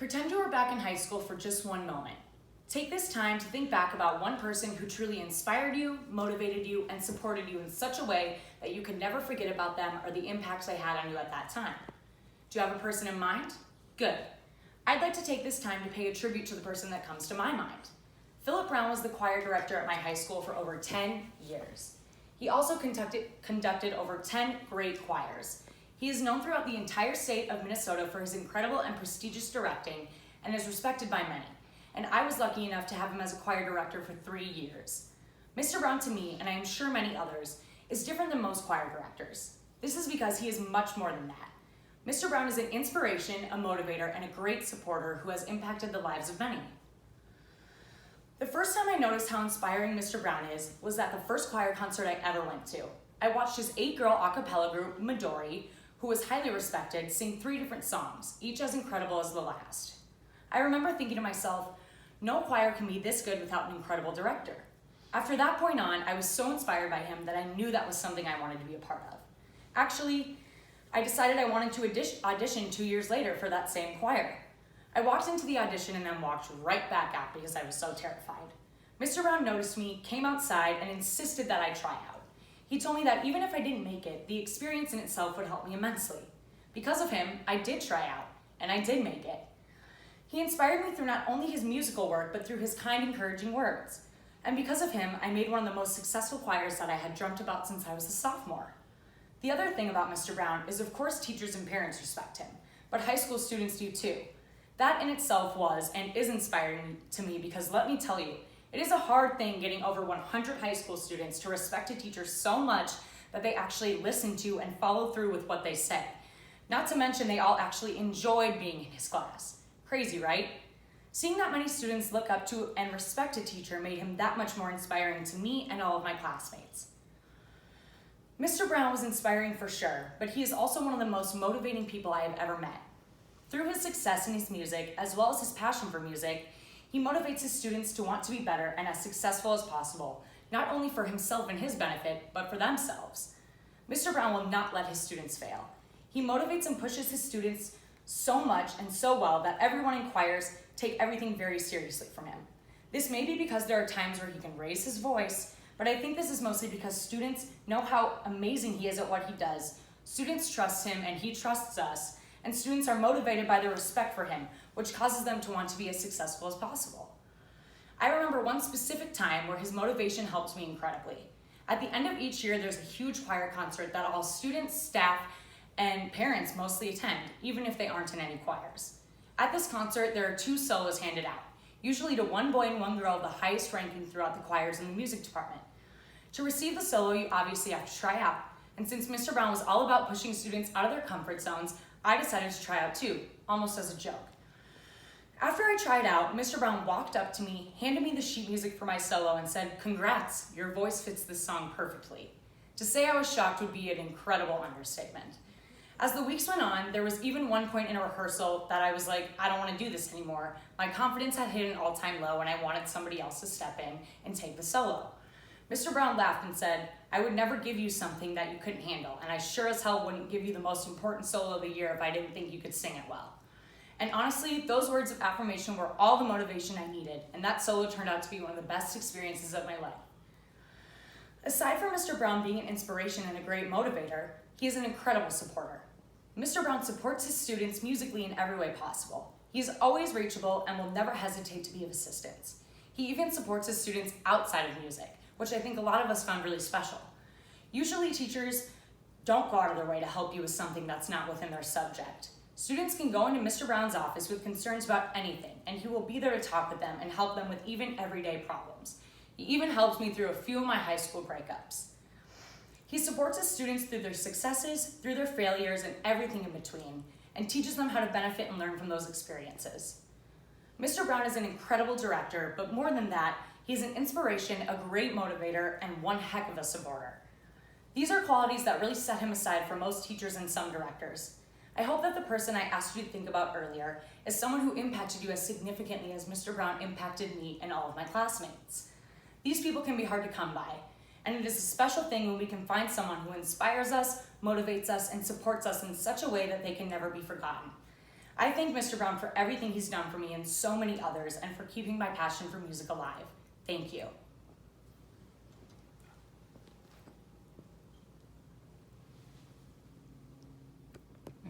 Pretend you were back in high school for just one moment. Take this time to think back about one person who truly inspired you, motivated you, and supported you in such a way that you can never forget about them or the impact they had on you at that time. Do you have a person in mind? Good. I'd like to take this time to pay a tribute to the person that comes to my mind. Philip Brown was the choir director at my high school for over 10 years. He also conducted over 10 great choirs. He is known throughout the entire state of Minnesota for his incredible and prestigious directing and is respected by many. And I was lucky enough to have him as a choir director for 3 years. Mr. Brown to me, and I am sure many others, is different than most choir directors. This is because he is much more than that. Mr. Brown is an inspiration, a motivator, and a great supporter who has impacted the lives of many. The first time I noticed how inspiring Mr. Brown is was at the first choir concert I ever went to. I watched his 8-girl a cappella group, Midori, who was highly respected, sing 3 different songs, each as incredible as the last. I remember thinking to myself, no choir can be this good without an incredible director. After that point on, I was so inspired by him that I knew that was something I wanted to be a part of. Actually, I decided I wanted to audition 2 years later for that same choir. I walked into the audition and then walked right back out because I was so terrified. Mr. Brown noticed me, came outside, and insisted that I try out. He told me that even if I didn't make it, the experience in itself would help me immensely. Because of him, I did try out, and I did make it. He inspired me through not only his musical work, but through his kind, encouraging words. And because of him, I made one of the most successful choirs that I had dreamt about since I was a sophomore. The other thing about Mr. Brown is, of course, teachers and parents respect him, but high school students do too. That in itself was and is inspiring to me because let me tell you, it is a hard thing getting over 100 high school students to respect a teacher so much that they actually listen to and follow through with what they say. Not to mention they all actually enjoyed being in his class. Crazy, right? Seeing that many students look up to and respect a teacher made him that much more inspiring to me and all of my classmates. Mr. Brown was inspiring for sure, but he is also one of the most motivating people I have ever met. Through his success in his music, as well as his passion for music, he motivates his students to want to be better and as successful as possible, not only for himself and his benefit, but for themselves. Mr. Brown will not let his students fail. He motivates and pushes his students so much and so well that everyone in choirs take everything very seriously from him. This may be because there are times where he can raise his voice, but I think this is mostly because students know how amazing he is at what he does. Students trust him and he trusts us, and students are motivated by their respect for him, which causes them to want to be as successful as possible. I remember one specific time where his motivation helped me incredibly. At the end of each year, there's a huge choir concert that all students, staff, and parents mostly attend, even if they aren't in any choirs. At this concert, there are 2 solos handed out, usually to one boy and one girl of the highest ranking throughout the choirs in the music department. To receive the solo, you obviously have to try out, and since Mr. Brown was all about pushing students out of their comfort zones, I decided to try out too, almost as a joke. After I tried out, Mr. Brown walked up to me, handed me the sheet music for my solo, and said, "Congrats, your voice fits this song perfectly." To say I was shocked would be an incredible understatement. As the weeks went on, there was even one point in a rehearsal that I was like, I don't want to do this anymore. My confidence had hit an all-time low and I wanted somebody else to step in and take the solo. Mr. Brown laughed and said, "I would never give you something that you couldn't handle, and I sure as hell wouldn't give you the most important solo of the year if I didn't think you could sing it well." And honestly, those words of affirmation were all the motivation I needed, and that solo turned out to be one of the best experiences of my life. Aside from Mr. Brown being an inspiration and a great motivator, he is an incredible supporter. Mr. Brown supports his students musically in every way possible. He is always reachable and will never hesitate to be of assistance. He even supports his students outside of music, which I think a lot of us found really special. Usually teachers don't go out of their way to help you with something that's not within their subject. Students can go into Mr. Brown's office with concerns about anything, and he will be there to talk with them and help them with even everyday problems. He even helped me through a few of my high school breakups. He supports his students through their successes, through their failures, and everything in between, and teaches them how to benefit and learn from those experiences. Mr. Brown is an incredible director, but more than that, he's an inspiration, a great motivator, and one heck of a supporter. These are qualities that really set him aside from most teachers and some directors. I hope that the person I asked you to think about earlier is someone who impacted you as significantly as Mr. Brown impacted me and all of my classmates. These people can be hard to come by, and it is a special thing when we can find someone who inspires us, motivates us, and supports us in such a way that they can never be forgotten. I thank Mr. Brown for everything he's done for me and so many others, and for keeping my passion for music alive. Thank you.